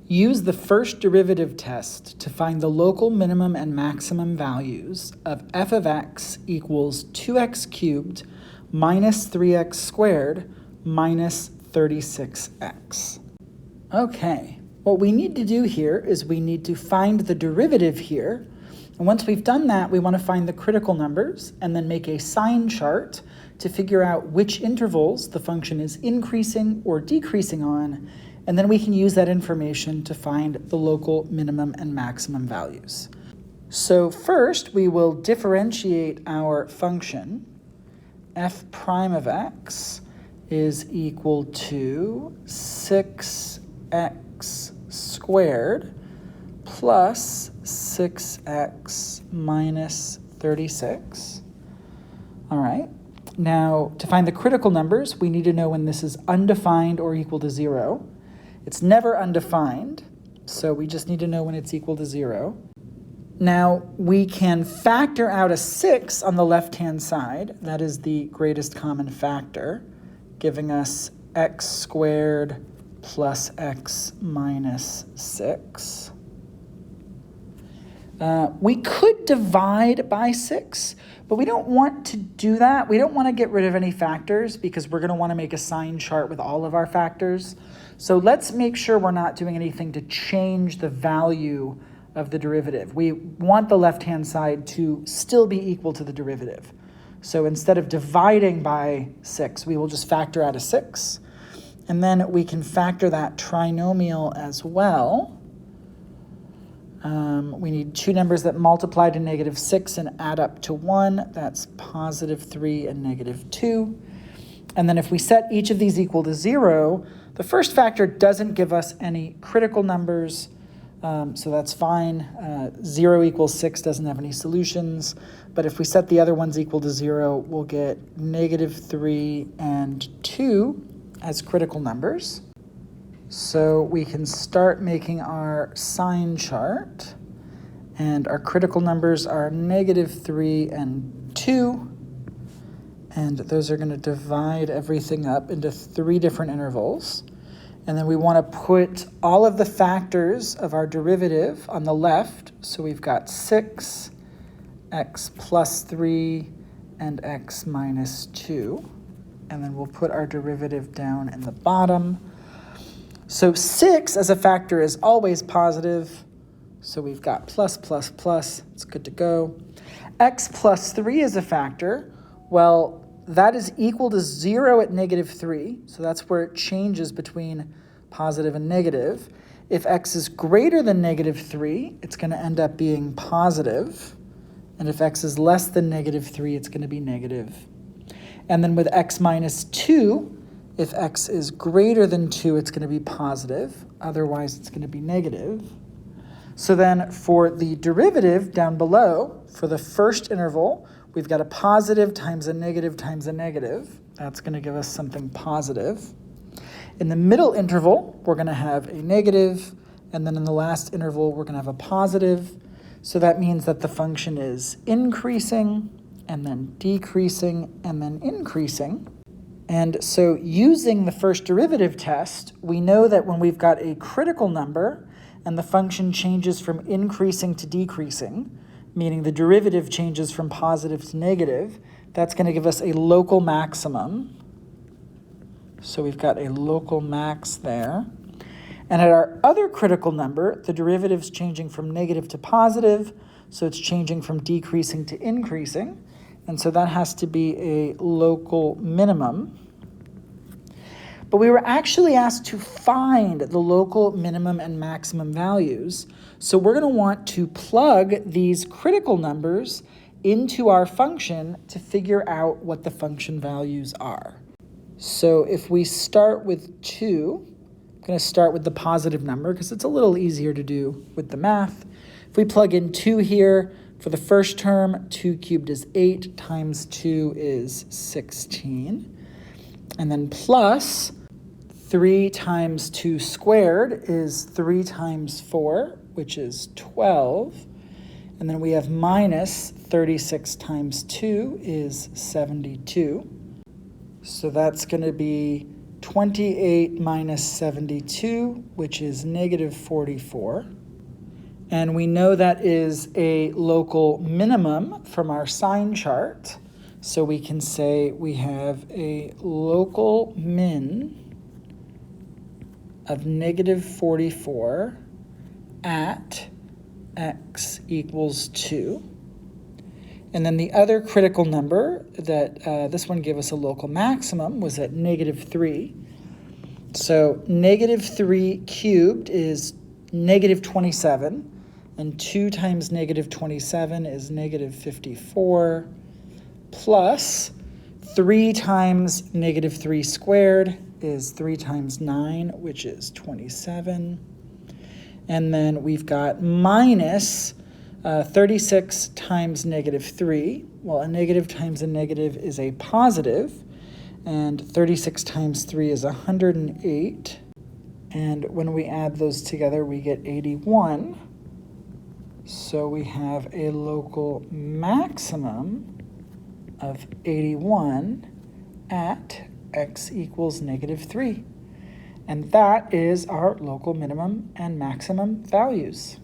Use the first derivative test to find the local minimum and maximum values of f of x equals 2x cubed minus 3x squared minus 36x. Okay, what we need to do here is we need to find the derivative here. And once we've done that, we want to find the critical numbers and then make a sign chart to figure out which intervals the function is increasing or decreasing on. And then we can use that information to find the local minimum and maximum values. So first, we will differentiate our function. F prime of x is equal to 6x squared plus 6x minus 36. All right. Now, to find the critical numbers, we need to know when this is undefined or equal to 0. It's never undefined, so we just need to know when it's equal to 0. Now, we can factor out a 6 on the left-hand side. That is the greatest common factor, giving us x squared plus x minus 6. We could divide by 6, but we don't want to do that. We don't want to get rid of any factors because we're going to want to make a sign chart with all of our factors. So let's make sure we're not doing anything to change the value of the derivative. We want the left-hand side to still be equal to the derivative. So instead of dividing by 6, we will just factor out a 6. And then we can factor that trinomial as well. We need two numbers that multiply to -6 and add up to 1. That's +3 and -2. And then if we set each of these equal to 0, the first factor doesn't give us any critical numbers, so that's fine. 0 equals 6 doesn't have any solutions. But if we set the other ones equal to 0, we'll get -3 and 2 as critical numbers. So we can start making our sign chart. And our critical numbers are -3 and 2. And those are going to divide everything up into 3 different intervals. And then we want to put all of the factors of our derivative on the left. So we've got 6, x plus 3, and x minus 2. And then we'll put our derivative down in the bottom. So 6 as a factor is always positive. So we've got plus, plus, plus. It's good to go. X plus 3 is a factor. Well, that is equal to 0 at -3. So that's where it changes between positive and negative. If x is greater than -3, it's going to end up being positive. And if x is less than -3, it's going to be negative. And then with x minus 2, if x is greater than 2, it's going to be positive. Otherwise, it's going to be negative. So then for the derivative down below, for the first interval, we've got a positive times a negative times a negative. That's going to give us something positive. In the middle interval, we're going to have a negative. And then in the last interval, we're going to have a positive. So that means that the function is increasing, and then decreasing, and then increasing. And so using the first derivative test, we know that when we've got a critical number and the function changes from increasing to decreasing, meaning the derivative changes from positive to negative, that's going to give us a local maximum. So we've got a local max there. And at our other critical number, the derivative's changing from negative to positive, so it's changing from decreasing to increasing. And so that has to be a local minimum. But we were actually asked to find the local minimum and maximum values. So we're going to want to plug these critical numbers into our function to figure out what the function values are. So if we start with 2, I'm going to start with the positive number because it's a little easier to do with the math. If we plug in 2 here, for the first term, 2 cubed is 8 times 2 is 16. And then plus 3 times 2 squared is 3 times 4, which is 12. And then we have minus 36 times 2 is 72. So that's going to be 28 minus 72, which is negative 44. And we know that is a local minimum from our sign chart. So we can say we have a local min of negative 44 at x equals 2. And then the other critical number that this one gave us a local maximum was at negative 3. So negative 3 cubed is negative 27, and 2 times negative 27 is negative 54, plus 3 times negative 3 squared is 3 times 9, which is 27. And then we've got minus 36 times negative 3. Well, a negative times a negative is a positive, and 36 times 3 is 108. And when we add those together, we get 81. So we have a local maximum of 81 at x equals negative 3. And that is our local minimum and maximum values.